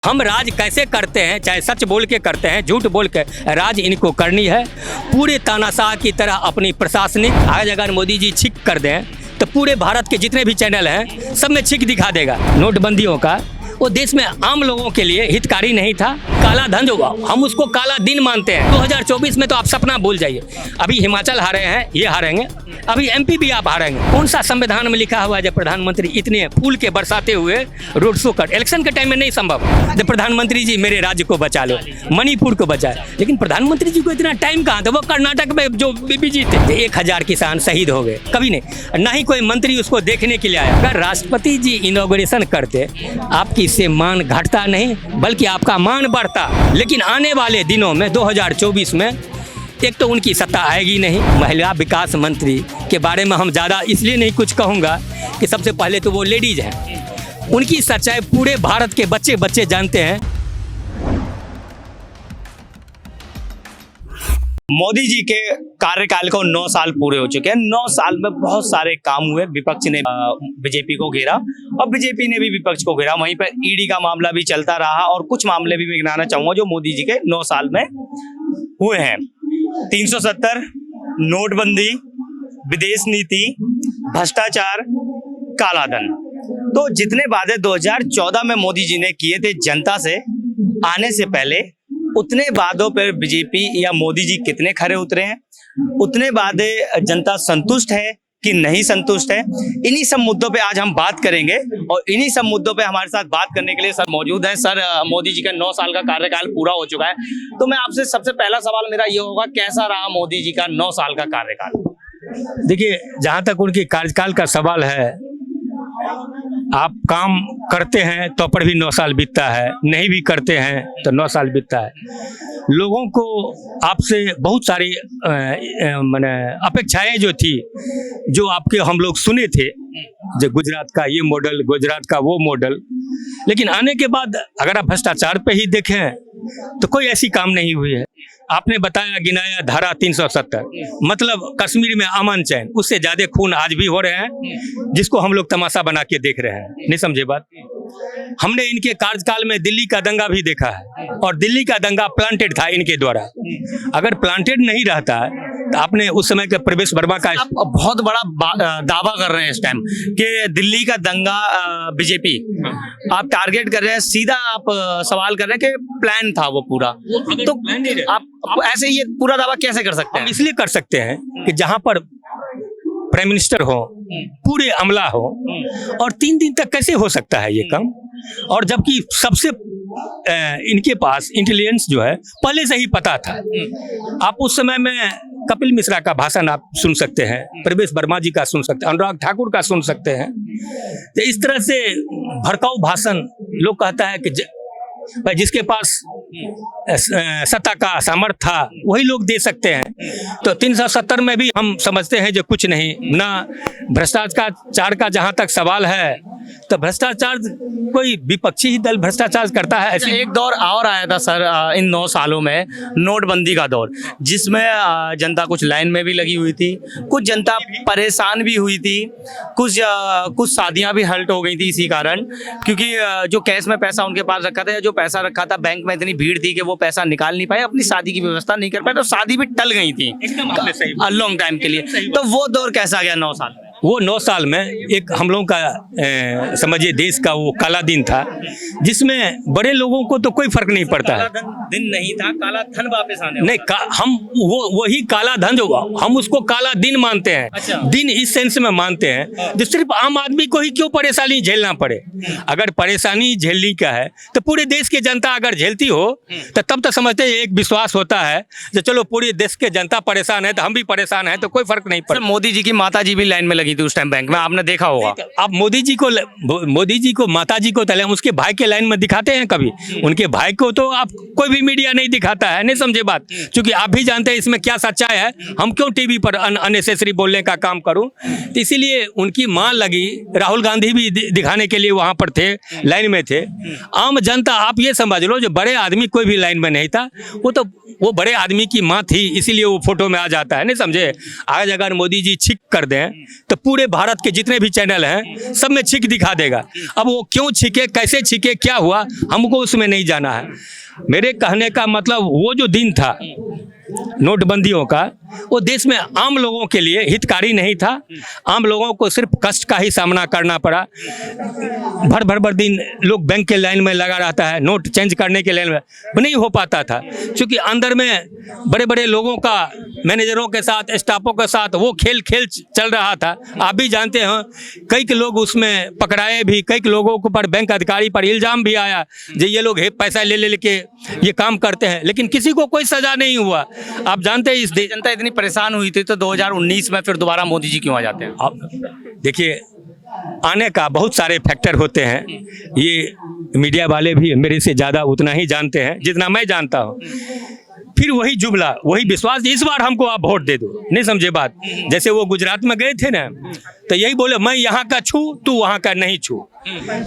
हम राज कैसे करते हैं, चाहे सच बोल के करते हैं, झूठ बोल के, राज इनको करनी है। पूरे तानाशाह की तरह अपनी प्रशासनिक, आज अगर मोदी जी छिक कर दें तो पूरे भारत के जितने भी चैनल हैं सब में छिक दिखा देगा। नोटबंदियों का वो देश में आम लोगों के लिए हितकारी नहीं था, काला धन होगा, हम उसको काला दिन मानते हैं। 2024 में तो आप सपना भूल जाइए। अभी हिमाचल हारे हैं, ये हारेंगे, अभी एमपी भी आप हारेंगे। कौन सा संविधान में लिखा हुआ है जब प्रधानमंत्री इतने फूल के बरसाते हुए रोड शो कर, इलेक्शन के टाइम में नहीं संभव। जब प्रधानमंत्री जी मेरे राज्य को बचा लो, मणिपुर को बचाए, लेकिन प्रधानमंत्री जी को इतना टाइम कहाँ था। वो कर्नाटक में जो बीबी जी थे, 1000 किसान शहीद हो गए, कभी नहीं, ना ही कोई मंत्री उसको देखने के लिए आया। अगर राष्ट्रपति जी इनॉग्रेशन करते, आपकी इससे मान घटता नहीं बल्कि आपका मान बढ़ता। लेकिन आने वाले दिनों में 2024 में एक तो उनकी सत्ता आएगी नहीं। महिला विकास मंत्री के बारे में हम ज़्यादा इसलिए नहीं कुछ कहूँगा कि सबसे पहले तो वो लेडीज हैं, उनकी सच्चाई पूरे भारत के बच्चे बच्चे जानते हैं। मोदी जी के कार्यकाल को 9 साल पूरे हो चुके हैं। 9 साल में बहुत सारे काम हुए। विपक्ष ने बीजेपी को घेरा और बीजेपी ने भी विपक्ष को घेरा। वहीं पर ईडी का मामला भी चलता रहा और कुछ मामले भी मैं गिनाना चाहूंगा जो मोदी जी के 9 साल में हुए हैं। 370, नोटबंदी, विदेश नीति, भ्रष्टाचार, कालाधन। तो जितने वादे 2014 में मोदी जी ने किए थे जनता से आने से पहले, उतने वादों पर बीजेपी या मोदी जी कितने खरे उतरे हैं, उतने वादे जनता संतुष्ट है कि नहीं संतुष्ट है। इन्हीं सब मुद्दों पे आज हम बात करेंगे और इन्हीं सब मुद्दों पे हमारे साथ बात करने के लिए सर मौजूद हैं। सर, मोदी जी का 9 साल का कार्यकाल पूरा हो चुका है, तो मैं आपसे सबसे पहला सवाल मेरा ये होगा, कैसा रहा मोदी जी का 9 साल का कार्यकाल? देखिए, जहाँ तक उनके कार्यकाल का सवाल है, आप काम करते हैं तो पर भी 9 साल बीतता है, नहीं भी करते हैं तो 9 साल बीतता है। लोगों को आपसे बहुत सारी माने अपेक्षाएं जो थी, जो आपके हम लोग सुने थे, जो गुजरात का ये मॉडल, गुजरात का वो मॉडल, लेकिन आने के बाद अगर आप भ्रष्टाचार पे ही देखें तो कोई ऐसी काम नहीं हुई है। आपने बताया, गिनाया धारा 370, मतलब कश्मीर में अमन चैन, उससे ज्यादा खून आज भी हो रहे हैं, जिसको हम लोग तमाशा बना के देख रहे हैं। नहीं समझे बात? हमने इनके कार्यकाल में दिल्ली का दंगा भी देखा है और दिल्ली का दंगा प्लांटेड था इनके द्वारा। अगर प्लांटेड नहीं रहता तो आपने उस समय के प्रवेश वर्मा का आप बहुत बड़ा दावा कर रहे हैं इस टाइम कि दिल्ली का दंगा बीजेपी आप टारगेट कर रहे हैं, सीधा आप सवाल कर रहे हैं कि प्लान था वो पूरा। तो आप ऐसे ये पूरा दावा कैसे कर सकते हैं? इसलिए कर सकते हैं कि जहां पर प्राइम मिनिस्टर हो, पूरे अमला हो, और 3 दिन तक कैसे हो सकता है ये काम? और जबकि सबसे इनके पास इंटेलिजेंस जो है पहले से ही पता था। आप उस समय में कपिल मिश्रा का भाषण आप सुन सकते हैं, प्रवेश वर्मा जी का सुन सकते हैं, अनुराग ठाकुर का सुन सकते हैं। तो इस तरह से भड़काऊ भाषण लोग कहता है कि जिसके पास सत्ता का सामर्थ्य था वही लोग दे सकते हैं। तो 370 में भी हम समझते हैं जो कुछ नहीं, ना भ्रष्टाचार का जहां तक सवाल है तो भ्रष्टाचार कोई विपक्षी ही दल भ्रष्टाचार करता है। ऐसे एक दौर और आया था सर इन 9 सालों में, नोटबंदी का दौर, जिसमें जनता कुछ लाइन में भी लगी हुई थी, कुछ जनता परेशान भी हुई थी, कुछ शादियां भी हल्ट हो गई थी इसी कारण, क्योंकि जो कैश में पैसा उनके पास रखा था या जो पैसा रखा था बैंक में इतनी भीड़ थी कि वो पैसा निकाल नहीं पाए, अपनी शादी की व्यवस्था नहीं कर पाए, तो शादी भी टल गई थी लॉन्ग टाइम के लिए। तो वो दौर कैसा गया 9 साल? वो 9 साल में एक हम लोगों का समझिए देश का वो काला दिन था, जिसमें बड़े लोगों को तो कोई फर्क नहीं पड़ता है। दिन नहीं था, काला धन वापस आने नहीं, हम वही काला धन होगा, हम उसको काला दिन मानते हैं। अच्छा। दिन इस सेंस में मानते हैं जो सिर्फ आम आदमी को ही क्यों परेशानी झेलना पड़े। अगर परेशानी झेलनी का है तो पूरे देश की जनता अगर झेलती हो तो तब तो समझते हैं, एक विश्वास होता है जो चलो पूरे देश के जनता परेशान है तो हम भी परेशान है, तो कोई फर्क नहीं पड़ता। मोदी जी की माता जी भी लाइन में लगी थी उस टाइम बैंक में, आपने देखा होगा। आप मोदी जी को माता जी को तले उसके भाई के लाइन में दिखाते हैं कभी? उनके भाई को तो आप कोई भी मीडिया नहीं दिखाता है। नहीं समझे बात? क्योंकि आप भी जानते हैं इसमें क्या सच्चाई है, हम क्यों टीवी पर अननेसेसरी बोलने का काम करूं। तो इसीलिए उनकी मां लगी, राहुल गांधी भी दिखाने के लिए वहां पर थे, लाइन में थे। आम जनता आप ये समझ लो, जो बड़े आदमी कोई भी लाइन में नहीं था, वो बड़े आदमी की माँ थी, इसीलिए वो फोटो में आ जाता है। नहीं समझे? आज अगर मोदी जी छिक कर दें तो पूरे भारत के जितने भी चैनल हैं सब में छिक दिखा देगा। अब वो क्यों छिके, कैसे छिके, क्या हुआ, हमको उसमें नहीं जाना है। मेरे कहने का मतलब वो जो दिन था नोटबंदियों का, वो देश में आम लोगों के लिए हितकारी नहीं था। आम लोगों को सिर्फ कष्ट का ही सामना करना पड़ा। भर दिन लोग बैंक के लाइन में लगा रहता है, नोट चेंज करने के लाइन में नहीं हो पाता था, क्योंकि अंदर में बड़े बड़े लोगों का, मैनेजरों के साथ, स्टाफों के साथ वो खेल चल रहा था। आप भी जानते हैं, कई लोग उसमें पकड़ाए भी, कई लोगों के ऊपर बैंक अधिकारी पर इल्ज़ाम भी आया जो ये लोग पैसा ले के ये काम करते हैं, लेकिन किसी को कोई सज़ा नहीं हुआ। आप जानते हैं, इस जनता इतनी परेशान हुई थी, तो 2019 में फिर दोबारा मोदी जी क्यों आ जाते हैं? अब देखिए, आने का बहुत सारे फैक्टर होते हैं। ये मीडिया वाले भी मेरे से ज़्यादा उतना ही जानते हैं जितना मैं जानता हूँ। फिर वही जुमला, वही विश्वास, इस बार हमको आप वोट दे दो, नहीं समझे बात। जैसे वो गुजरात में गए थे ना, तो यही बोले मैं यहाँ का छू, तू वहाँ का नहीं छू।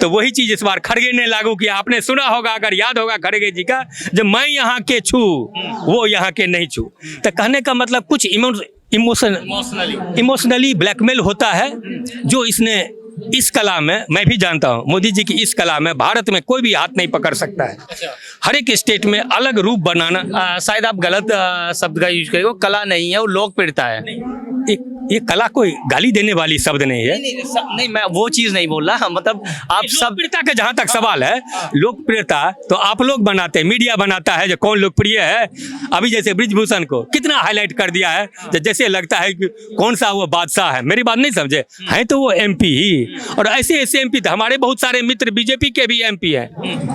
तो वही चीज इस बार खड़गे ने लागू किया। आपने सुना होगा, अगर याद होगा खड़गे जी का, जब मैं यहाँ के छू वो यहाँ के नहीं छू। तो कहने का मतलब कुछ इमोशनली ब्लैकमेल होता है, जो इसने इस कला में, मैं भी जानता हूँ, मोदी जी की इस कला में भारत में कोई भी हाथ नहीं पकड़ सकता है। हर एक स्टेट में अलग रूप बनाना। शायद आप गलत शब्द का यूज करेंगे, वो कला नहीं है, वो लोक पीड़ता है। ये कला कोई गाली देने वाली शब्द नहीं है। नहीं, मैं वो चीज नहीं बोल रहा, मतलब आप सब लोकप्रियता का जहां तक सवाल है, लोकप्रियता तो आप लोग बनाते हैं, मीडिया बनाता है जो कौन लोकप्रिय है। अभी जैसे ब्रिजभूषण को कितना हाईलाइट कर दिया है, जैसे लगता है कि कौन सा वो बादशाह है। मेरी बात नहीं समझे, है तो वो एमपी ही। और ऐसे एमपी थे हमारे, बहुत सारे मित्र बीजेपी के भी एमपी हैं,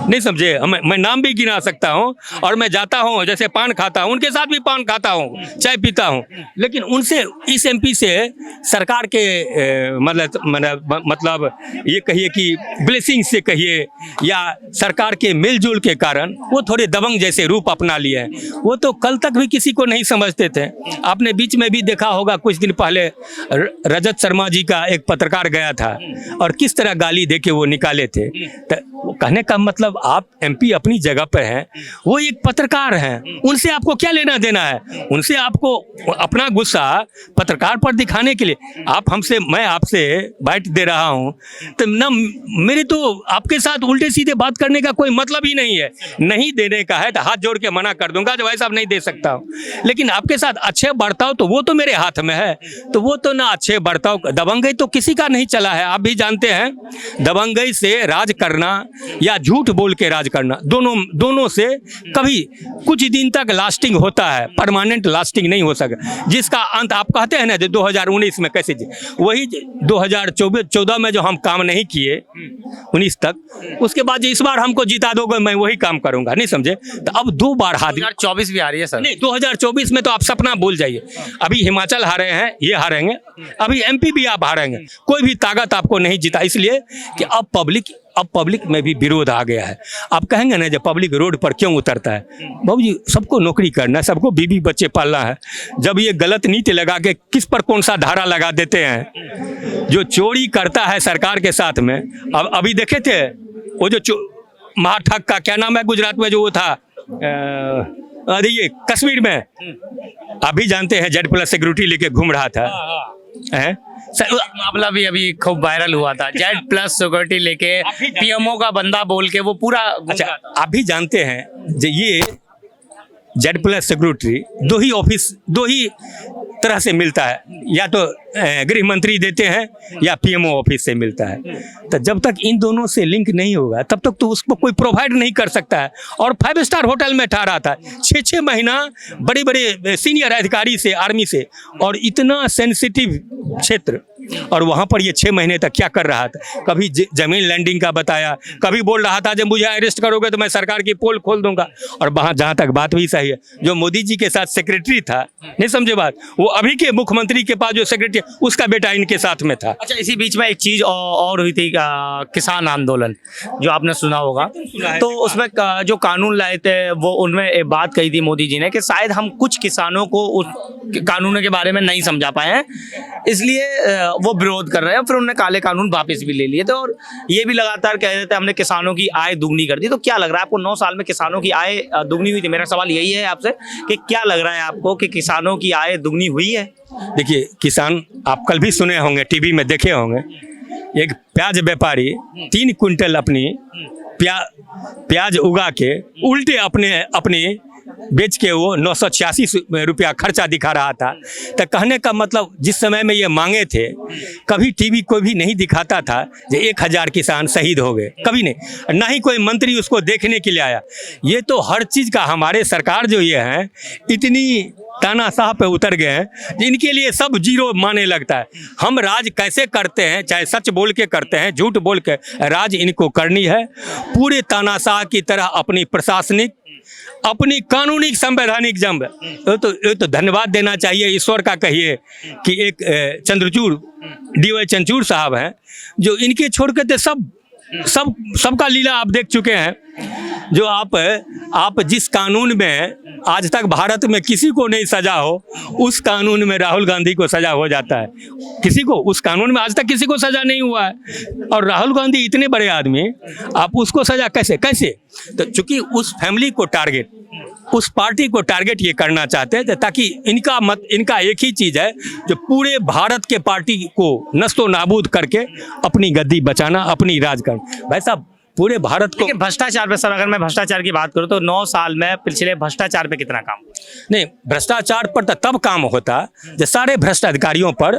नहीं समझे। मैं नाम भी गिना सकता हूँ। और मैं जाता हूँ, जैसे पान खाता हूँ, उनके साथ भी पान खाता हूँ, चाय पीता हूँ, लेकिन उनसे, इस एमपी से सरकार के मतलब ये कहिए कि ब्लेसिंग से कहिए, या सरकार के मिलजुल के कारण वो थोड़े दबंग जैसे रूप अपना लिए हैं। वो तो कल तक भी किसी को नहीं समझते थे। आपने बीच में भी देखा होगा, कुछ दिन पहले रजत शर्मा जी का एक पत्रकार गया था और किस तरह गाली देके वो निकाले थे। तो कहने का मतलब, आप एमपी अपनी जगह पर हैं, वो एक पत्रकार हैं, उनसे आपको क्या लेना देना है? उनसे आपको अपना गुस्सा पत्रकार पर दिखाने के लिए आप हमसे, मैं आपसे बाइट दे रहा हूं, तो ना मेरे तो आपके साथ उल्टे सीधे बात करने का कोई मतलब ही नहीं है। नहीं देने का है तो हाथ जोड़ के मना कर दूंगा, जो ऐसा नहीं दे सकता हूं। लेकिन आपके साथ अच्छे बर्ताव तो वो तो मेरे हाथ में है। तो वो तो ना अच्छे बर्ताव, दबंगई तो किसी का नहीं चला है। आप भी जानते हैं, दबंगई से राज करना या झूठ बोल के राज करना, दोनों से कभी कुछ दिन तक लास्टिंग होता है, परमानेंट लास्टिंग नहीं हो सका। जिसका अंत आप कहते हैं ना, 2019 में कैसे जी, वही 2014 में जो हम काम नहीं किए 19 तक, उसके बाद इस बार हमको जिता दोगे, मैं वही काम करूंगा, नहीं समझे। तो अब 2 बार हार, 2024 भी आ रही है सर। नहीं, 2024 में तो आप सपना भूल जाइए। अभी हिमाचल हारे हैं, ये हारेंगे, अभी एमपी भी आप हारेंगे। कोई भी ताकत आपको नहीं जीता, इसलिए कि अब पब्लिक में भी विरोध आ गया है। आप कहेंगे ना, जब पब्लिक रोड पर क्यों उतरता है? बाबू जी, सबको नौकरी करना है, सबको बीवी बच्चे पालना है। जब ये गलत नीति लगा के किस पर कौन सा धारा लगा देते हैं, जो चोरी करता है सरकार के साथ में। अब अभी देखे थे वो जो महाठग का क्या नाम है गुजरात में, जो वो था ये कश्मीर में, आप भी जानते हैं, Z+ सिक्योरिटी लेके घूम रहा था। मामला भी अभी खूब वायरल हुआ था, Z+ सिक्योरिटी लेके पीएमओ का बंदा बोल के वो पूरा। अच्छा, आप भी जानते हैं जो ये Z+ सिक्योरिटी दो ही तरह से मिलता है, या तो गृह मंत्री देते हैं या पीएमओ ऑफिस से मिलता है। तो जब तक इन दोनों से लिंक नहीं होगा तब तक तो उसको कोई प्रोवाइड नहीं कर सकता है। और 5 स्टार होटल में ठहरा था 6 महीना, बड़े बड़े सीनियर अधिकारी से, आर्मी से, और इतना सेंसिटिव क्षेत्र, और वहाँ पर ये 6 महीने तक क्या कर रहा था? कभी जमीन लैंडिंग का बताया, कभी बोल रहा था जब मुझे अरेस्ट करोगे तो मैं सरकार की पोल खोल दूंगा। और वहाँ जहाँ तक बात भी सही है, जो मोदी जी के साथ सेक्रेटरी था, नहीं समझे बात, वो अभी के मुख्यमंत्री के पास जो सेक्रेटरी, उसका बेटा इनके साथ में था। अच्छा, इसी बीच में एक चीज और हुई थी, किसान आंदोलन जो आपने सुना होगा। तो उसमें जो कानून लाए थे, वो उनमें एक बात कही थी मोदी जी ने कि शायद हम कुछ किसानों को उस कानून के बारे में नहीं समझा पाए हैं, इसलिए वो विरोध कर रहे हैं, फिर उन्होंने काले कानून वापस भी ले लिए थे और ये भी लगातार कह रहे थे हमने किसानों की आय दुगनी कर दी। तो क्या लग रहा है आपको 9 साल में किसानों की आय दुगनी हुई थी? मेरा सवाल यही है आपसे कि क्या लग रहा है आपको कि किसानों की आय दुगनी हुई है? देखिए, किसान, आप कल भी सुने होंगे, टीवी में देखे होंगे, एक प्याज व्यापारी 3 कुंटल अपनी प्याज उगा के उल्टे अपनी बेच के वो 986 रुपया खर्चा दिखा रहा था। तो कहने का मतलब, जिस समय में ये मांगे थे, कभी टीवी कोई भी नहीं दिखाता था कि 1000 किसान शहीद हो गए, कभी नहीं, ना ही कोई मंत्री उसको देखने के लिए आया। ये तो हर चीज़ का हमारे सरकार जो ये है इतनी तानाशाह पे उतर गए हैं, इनके लिए सब जीरो माने लगता है। हम राज कैसे करते हैं, चाहे सच बोल के करते हैं, झूठ बोल के, राज इनको करनी है। पूरे तानाशाह की तरह अपनी प्रशासनिक, अपनी कानूनी, संवैधानिक जंग, ये तो धन्यवाद देना चाहिए ईश्वर का। कहिए कि एक चंद्रचूड़, DY चंद्रचूड़ साहब हैं, जो इनके छोड़ के थे सबका लीला आप देख चुके हैं। जो आप जिस कानून में आज तक भारत में किसी को नहीं सजा हो, उस कानून में राहुल गांधी को सजा हो जाता है। किसी को उस कानून में आज तक किसी को सजा नहीं हुआ है, और राहुल गांधी इतने बड़े आदमी, आप उसको सजा कैसे? तो चूंकि उस फैमिली को टारगेट, उस पार्टी को टारगेट ये करना चाहते हैं, ताकि इनका एक ही चीज़ है, जो पूरे भारत के पार्टी को नस्तो नाबूद करके अपनी गद्दी बचाना, अपनी राज करना। भाई साहब, पूरे भारत को। भ्रष्टाचार पे सर, अगर मैं भ्रष्टाचार की बात करूं तो 9 साल में पिछले भ्रष्टाचार पे कितना काम? नहीं, भ्रष्टाचार पर तो तब काम होता जब सारे भ्रष्ट अधिकारियों पर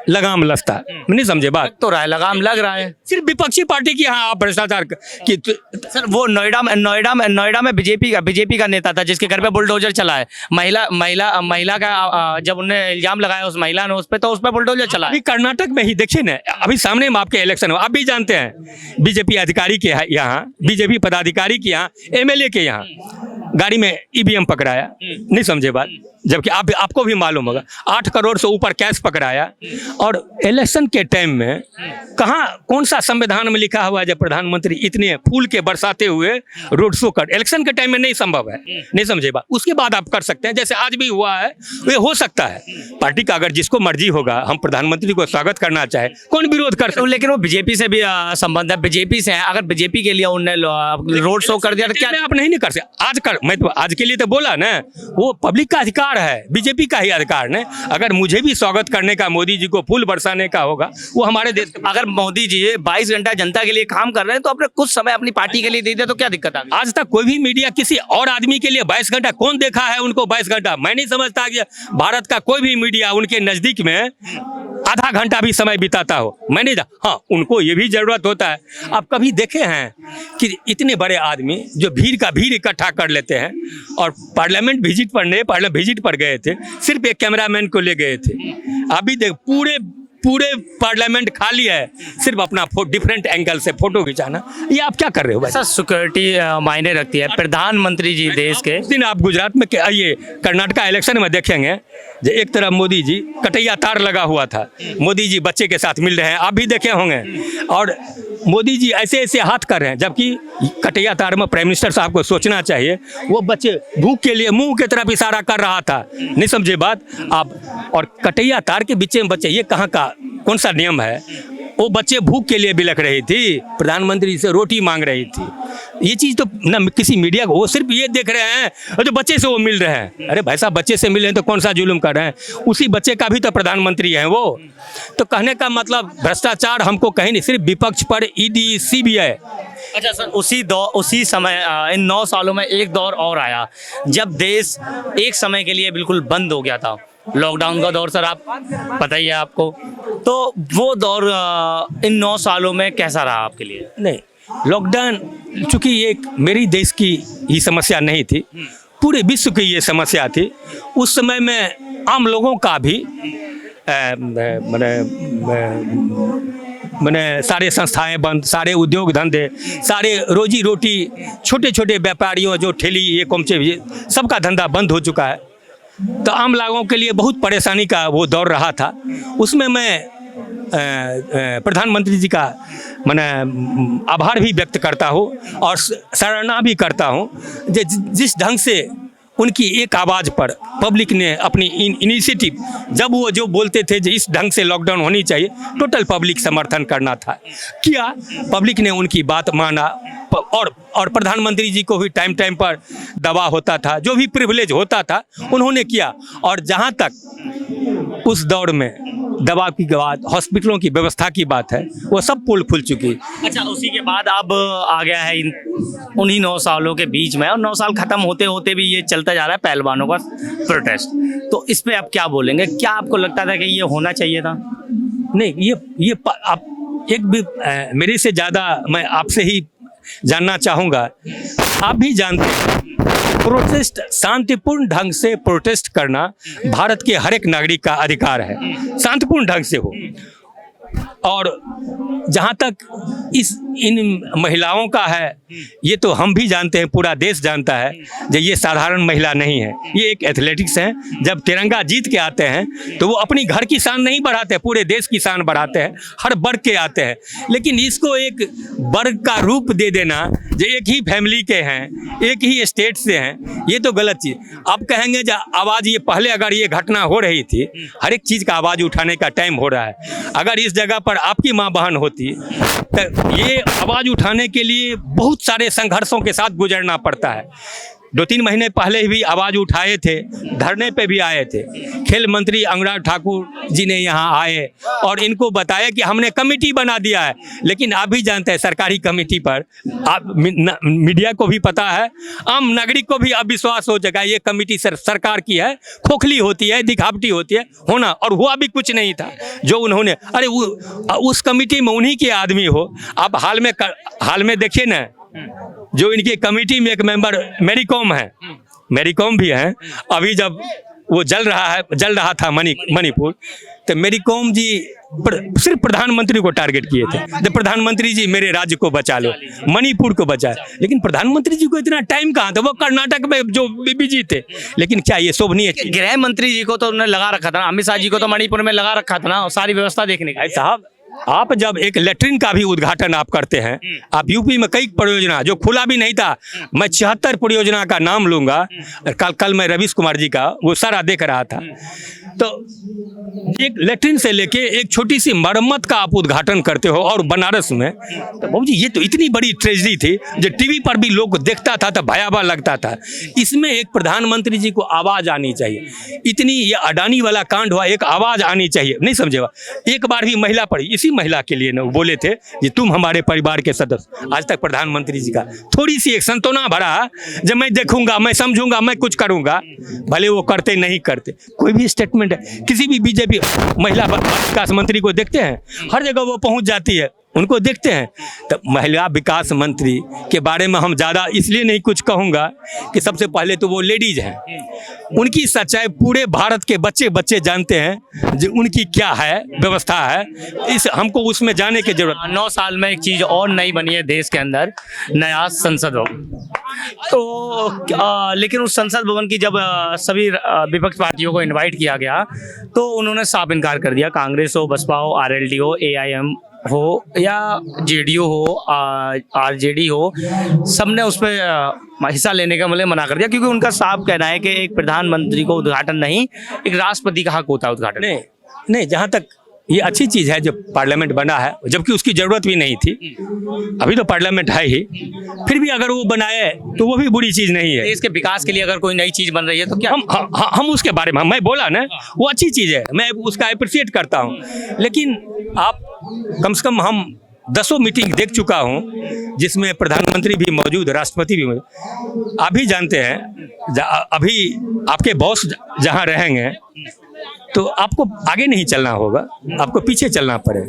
लगाम लगता। नहीं समझे बात? तो लगाम लग रहा है सिर्फ विपक्षी पार्टी की। हाँ, आप भ्रष्टाचार की सर, वो नोएडा में बीजेपी का नेता था जिसके घर पे बुलडोजर चला है। महिला का जब उन्हें इल्जाम लगाया उस महिला ने उस पर बुलडोजर चला। अभी कर्नाटक में ही देखिए ना, अभी सामने में आपके इलेक्शन हो, आप भी जानते हैं, बीजेपी अधिकारी के यहाँ, बीजेपी पदाधिकारी के यहाँ, MLA के यहाँ गाड़ी में EVM पकड़ाया। नहीं समझे बात? जबकि आपको भी मालूम होगा 8 करोड़ से ऊपर कैश पकड़ाया। और इलेक्शन के टाइम में कौन सा संविधान में लिखा हुआ है जब प्रधानमंत्री इतने फूल के बरसाते हुए रोड शो कर? इलेक्शन के टाइम में नहीं संभव है। नहीं समझे बात? उसके बाद आप कर सकते हैं, जैसे आज भी हुआ है, ये हो सकता है। पार्टी का अगर जिसको मर्जी होगा, हम प्रधानमंत्री को स्वागत करना चाहे, कौन विरोध कर सकता? लेकिन वो बीजेपी से भी संबंध है, बीजेपी से है। अगर बीजेपी के लिए उन्होंने रोड शो कर दिया तो क्या आप नहीं कर सकते? मैं तो आज के लिए तो बोला ना, वो पब्लिक का अधिकार है, बीजेपी का ही अधिकार है। अगर मुझे भी स्वागत करने का, मोदी जी को फूल बरसाने का होगा, वो हमारे देश। अगर मोदी जी 22 घंटा जनता के लिए काम कर रहे हैं तो अपने कुछ समय अपनी पार्टी के लिए दे दे तो क्या दिक्कत आ गई? आज तक कोई भी मीडिया किसी और आदमी के लिए 22 घंटा कौन देखा है उनको? 22 घंटा मैं नहीं समझता कि भारत का कोई भी मीडिया उनके नजदीक में आधा घंटा भी समय बिताता हो। मैं नहीं। हाँ, उनको ये भी जरूरत होता है। आप कभी देखे हैं कि इतने बड़े आदमी जो भीड़ इकट्ठा कर लेते हैं, और पार्लियामेंट विजिट पर गए थे, सिर्फ एक कैमरामैन को ले गए थे। अभी देख, पूरे पार्लियामेंट खाली है, सिर्फ अपना डिफरेंट एंगल से फोटो खिंचाना। ये आप क्या कर रहे हो भाई? सर, सिक्योरिटी मायने रखती है। प्रधानमंत्री जी देश के, दिन आप गुजरात में ये कर्नाटक इलेक्शन में देखेंगे, जो एक तरफ मोदी जी, कटैया तार लगा हुआ था, मोदी जी बच्चे के साथ मिल रहे हैं, आप भी देखे होंगे, और मोदी जी ऐसे हाथ कर रहे हैं, जबकि कटैया तार में प्राइम मिनिस्टर साहब को सोचना चाहिए, वो बच्चे भूख के लिए मुंह की तरफ इशारा कर रहा था। नहीं समझे बात आप? और कटैया तार के बीच में बच्चे, ये कहाँ का कौन सा नियम है? वो बच्चे भूख के लिए बिलख रही थी, प्रधानमंत्री से रोटी मांग रही थी। ये चीज़ तो ना किसी मीडिया को, वो सिर्फ ये देख रहे हैं और जो बच्चे से वो मिल रहे हैं। अरे भाई साहब, बच्चे से मिले हैं तो कौन सा जुल्म कर रहे हैं? उसी बच्चे का भी तो प्रधानमंत्री हैं वो। तो कहने का मतलब, भ्रष्टाचार हमको कहीं नहीं, सिर्फ विपक्ष पर ED CBI। अच्छा सर, उसी समय इन 9 सालों में एक दौर और आया जब देश एक समय के लिए बिल्कुल बंद हो गया था, लॉकडाउन का दौर। सर, आप पता ही है आपको, तो वो दौर इन 9 सालों में कैसा रहा आपके लिए? नहीं, लॉकडाउन चूँकि ये मेरी देश की ही समस्या नहीं थी, पूरे विश्व की ये समस्या थी। उस समय में आम लोगों का भी मैंने सारे संस्थाएं बंद, सारे उद्योग धंधे, सारे रोजी रोटी, छोटे छोटे व्यापारियों जो ठेली ये कोमचे, सबका धंधा बंद हो चुका है। तो आम लोगों के लिए बहुत परेशानी का वो दौर रहा था। उसमें मैं प्रधानमंत्री जी का मैंने आभार भी व्यक्त करता हूँ और सराहना भी करता हूँ, जिस ढंग से उनकी एक आवाज़ पर पब्लिक ने अपनी इनिशिएटिव, जब वो जो बोलते थे जो इस ढंग से लॉकडाउन होनी चाहिए, टोटल पब्लिक समर्थन करना था, किया। पब्लिक ने उनकी बात माना और प्रधानमंत्री जी को भी टाइम टाइम पर दवा होता था, जो भी प्रिविलेज होता था उन्होंने किया। और जहाँ तक उस दौर में दवा की बात, हॉस्पिटलों की व्यवस्था की बात है, वो सब पोल खुल चुकी। अच्छा, उसी के बाद अब आ गया है उन्हीं 9 सालों के बीच में, और 9 साल खत्म होते होते भी ये चलता जा रहा है पहलवानों का प्रोटेस्ट। तो इस पे आप क्या बोलेंगे? क्या आपको लगता था कि ये होना चाहिए था? नहीं, ये आप एक भी मेरे से ज़्यादा मैं आपसे ही जानना चाहूँगा। आप भी जानते हैं प्रोटेस्ट, शांतिपूर्ण ढंग से प्रोटेस्ट करना भारत के हर एक नागरिक का अधिकार है, शांतिपूर्ण ढंग से हो। और जहाँ तक इन महिलाओं का है, ये तो हम भी जानते हैं, पूरा देश जानता है कि ये साधारण महिला नहीं है, ये एक एथलेटिक्स हैं। जब तिरंगा जीत के आते हैं तो वो अपनी घर की शान नहीं बढ़ाते, पूरे देश की शान बढ़ाते हैं, हर वर्ग के आते हैं। लेकिन इसको एक वर्ग का रूप दे देना, जो एक ही फैमिली के हैं, एक ही स्टेट से हैं, ये तो गलत चीज़। आप कहेंगे जो आवाज़, ये पहले अगर ये घटना हो रही थी, हर एक चीज़ का आवाज़ उठाने का टाइम हो रहा है। अगर इस जगह पर आपकी माँ बहन होती तो ये आवाज़ उठाने के लिए बहुत सारे संघर्षों के साथ गुजरना पड़ता है। 2-3 महीने पहले भी आवाज़ उठाए थे, धरने पे भी आए थे। खेल मंत्री अनुराग ठाकुर जी ने यहाँ आए और इनको बताया कि हमने कमेटी बना दिया है। लेकिन आप भी जानते हैं सरकारी कमेटी पर, आप मीडिया को भी पता है, आम नागरिक को भी अब विश्वास हो चुका है ये कमेटी सरकार की है, खोखली होती है, दिखावटी होती है, होना। और हुआ भी कुछ नहीं था जो उन्होंने, अरे उस कमेटी में उन्हीं के आदमी हो। आप हाल में देखिए ना, जो इनके कमेटी में एक मेंबर मैरी कॉम है, मैरी कॉम भी है। अभी जब वो जल रहा था मणिपुर, तो मैरी कॉम जी सिर्फ प्रधानमंत्री को टारगेट किए थे, जब प्रधानमंत्री जी मेरे राज्य को बचा लो, मणिपुर को बचाए। लेकिन प्रधानमंत्री जी को इतना टाइम कहाँ था, वो कर्नाटक में जो बिजी थे। लेकिन क्या ये शोभनीय? गृह मंत्री जी को तो उन्होंने लगा रखा था ना, अमित शाह जी को तो मणिपुर में लगा रखा था ना, सारी व्यवस्था देखने का। साहब, आप जब एक लेटरिन का भी उद्घाटन आप करते हैं, आप यूपी में कई परियोजना जो खुला भी नहीं था, मैं 76 परियोजना का नाम लूंगा। कल मैं रवीश कुमार जी का वो सारा देख रहा था, तो एक लेटरिन से लेके एक छोटी सी मरम्मत का आप उद्घाटन करते हो, और बनारस में। तो बाबू जी, ये तो इतनी बड़ी ट्रेजेडी थी, जो टीवी पर भी लोग देखता था तो भयावह लगता था। इसमें एक प्रधानमंत्री जी को आवाज़ आनी चाहिए। इतनी ये अडानी वाला कांड हुआ, एक आवाज़ आनी चाहिए, नहीं समझेगा। एक बार भी महिला पड़ी, इसी महिला के लिए ना वो बोले थे कि तुम हमारे परिवार के सदस्य। आज तक प्रधानमंत्री जी का थोड़ी सी एक संतोना भरा, जब मैं देखूंगा, मैं समझूंगा, मैं कुछ करूंगा, भले वो करते नहीं करते। कोई भी स्टेटमेंट किसी भी बीजेपी महिला विकास मंत्री को देखते हैं, हर जगह वो पहुंच जाती है, उनको देखते हैं। तो महिला विकास मंत्री के बारे में हम ज़्यादा इसलिए नहीं कुछ कहूँगा कि सबसे पहले तो वो लेडीज हैं, उनकी सच्चाई पूरे भारत के बच्चे जानते हैं जो उनकी क्या है व्यवस्था है। इस हमको उसमें जाने की जरूरत। 9 साल में एक चीज़ और नई बनी है देश के अंदर, नया संसद भवन। तो लेकिन उस संसद भवन की जब सभी विपक्ष पार्टियों को इनवाइट किया गया, तो उन्होंने साफ इनकार कर दिया। कांग्रेस हो, बसपा हो, आरएलडी हो, एआईएम हो या जेडीयू हो, आरजेडी हो, सबने उस पर हिस्सा लेने का मतलब मना कर दिया, क्योंकि उनका साफ कहना है कि एक प्रधानमंत्री को उद्घाटन नहीं, एक राष्ट्रपति का हक होता है उद्घाटन। नहीं, जहाँ तक ये अच्छी चीज़ है जो पार्लियामेंट बना है, जबकि उसकी ज़रूरत भी नहीं थी। अभी तो पार्लियामेंट है ही, फिर भी अगर वो बनाए तो वो भी बुरी चीज़ नहीं है। देश के विकास के लिए अगर कोई नई चीज़ बन रही है तो क्या हम उसके बारे में, मैं बोला ना, वो अच्छी चीज़ है, मैं उसका अप्रिशिएट करता हूँ। लेकिन आप कम से कम, हम 10 मीटिंग देख चुका हूँ जिसमें प्रधानमंत्री भी मौजूद, राष्ट्रपति भी मौजूद। आप भी जानते हैं, अभी आपके बॉस जहाँ रहेंगे तो आपको आगे नहीं चलना होगा, आपको पीछे चलना पड़े।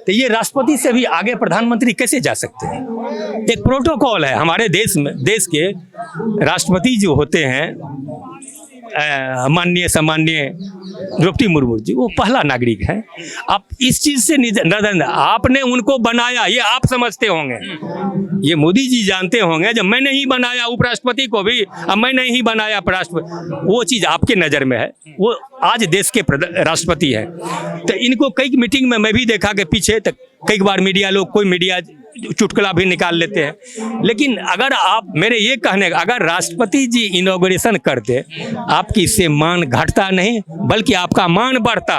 तो ये राष्ट्रपति से भी आगे प्रधानमंत्री कैसे जा सकते हैं? एक प्रोटोकॉल है हमारे देश में। देश के राष्ट्रपति जो होते हैं, माननीय सम्माननीय द्रौपदी मुर्मू जी, वो पहला नागरिक है। आप इस चीज़ से नजर, आपने उनको बनाया, ये आप समझते होंगे, ये मोदी जी जानते होंगे, जब मैंने ही बनाया उपराष्ट्रपति को भी, अब मैंने ही बनाया राष्ट्रपति, वो चीज़ आपके नज़र में है, वो आज देश के राष्ट्रपति है। तो इनको कई मीटिंग में मैं भी देखा कि पीछे तक कई बार मीडिया लोग, कोई मीडिया चुटकुला भी निकाल लेते हैं। लेकिन अगर आप मेरे ये कहने का, अगर राष्ट्रपति जी इनॉग्रेशन करते, आपकी इससे मान घटता नहीं बल्कि आपका मान बढ़ता।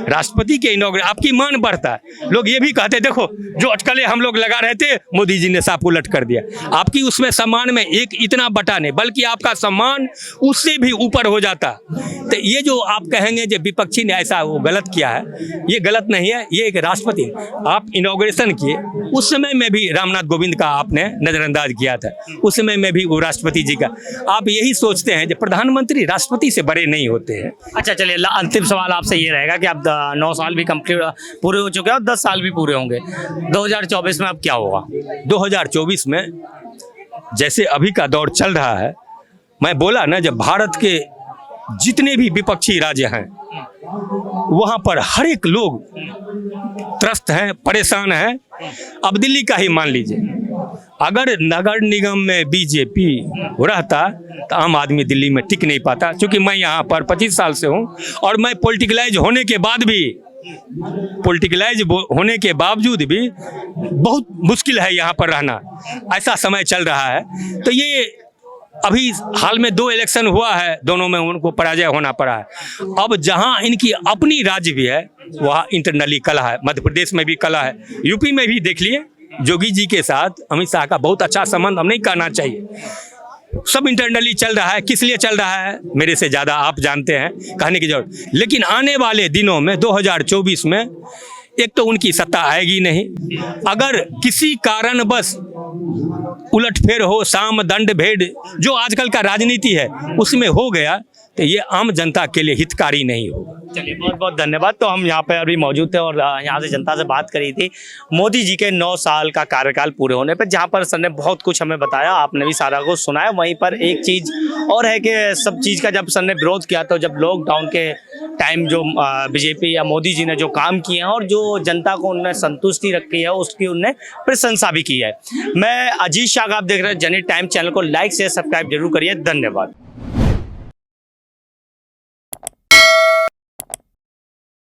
राष्ट्रपति के इनॉग्रेशन आपकी मान बढ़ता। लोग ये भी कहते, देखो जो अटकलें हम लोग लगा रहे थे मोदी जी ने साफ उलट कर दिया। आपकी उसमें सम्मान में एक इतना बटा नहीं बल्कि आपका सम्मान उससे भी ऊपर हो जाता। तो ये जो आप कहेंगे जो विपक्षी ने ऐसा वो गलत किया है, ये गलत नहीं है। ये एक राष्ट्रपति आप इनॉग्रेशन किए, उस समय में भी रामनाथ कोविंद का आपने नजरअंदाज किया था, उस समय में भी वो राष्ट्रपति जी का। आप यही सोचते हैं कि प्रधानमंत्री राष्ट्रपति से बड़े नहीं होते हैं। अच्छा चलिए, अंतिम सवाल आपसे ये रहेगा कि आप 9 साल भी कंप्लीट पूरे हो चुके हैं और 10 साल भी पूरे होंगे, 2024 में अब क्या होगा? 2024 में जैसे अभी का दौर चल रहा है, मैं बोला ना, जब भारत के जितने भी विपक्षी राज्य हैं वहाँ पर हर एक लोग त्रस्त हैं, परेशान हैं। अब दिल्ली का ही मान लीजिए, अगर नगर निगम में बीजेपी रहता तो आम आदमी दिल्ली में टिक नहीं पाता। क्योंकि मैं यहाँ पर 25 साल से हूँ और मैं पॉलिटिकलाइज होने के बावजूद भी बहुत मुश्किल है यहाँ पर रहना। ऐसा समय चल रहा है। तो ये अभी हाल में 2 इलेक्शन हुआ है, दोनों में उनको पराजय होना पड़ा है। अब जहाँ इनकी अपनी राज्य भी है वहाँ इंटरनली कला है। मध्य प्रदेश में भी कला है, यूपी में भी देख लिए योगी जी के साथ अमित शाह का बहुत अच्छा संबंध, हम नहीं कहना चाहिए। सब इंटरनली चल रहा है। किस लिए चल रहा है मेरे से ज़्यादा आप जानते हैं, कहने की जरूरत। लेकिन आने वाले दिनों में 2024 में एक तो उनकी सत्ता आएगी नहीं। अगर किसी कारणवश उलटफेर हो, साम दंड भेद जो आजकल का राजनीति है उसमें हो गया तो ये आम जनता के लिए हितकारी नहीं होगा। चलिए बहुत बहुत धन्यवाद। तो हम यहाँ पर अभी मौजूद थे और यहाँ से जनता से बात करी थी मोदी जी के 9 साल का कार्यकाल पूरे होने पर, जहाँ पर सर ने बहुत कुछ हमें बताया, आपने भी सारा कुछ सुनाया। वहीं पर एक चीज़ और है कि सब चीज़ का जब सर ने विरोध किया तो जब लॉकडाउन के टाइम जो बीजेपी या मोदी जी ने जो काम किए हैं और जो जनता को उन्होंने संतुष्टि रखी है उसकी उनने प्रशंसा भी की है। मैं अजीत शाह, आप देख रहे हैं जनहित टाइम चैनल को लाइक शेयर सब्सक्राइब जरूर करिए। धन्यवाद।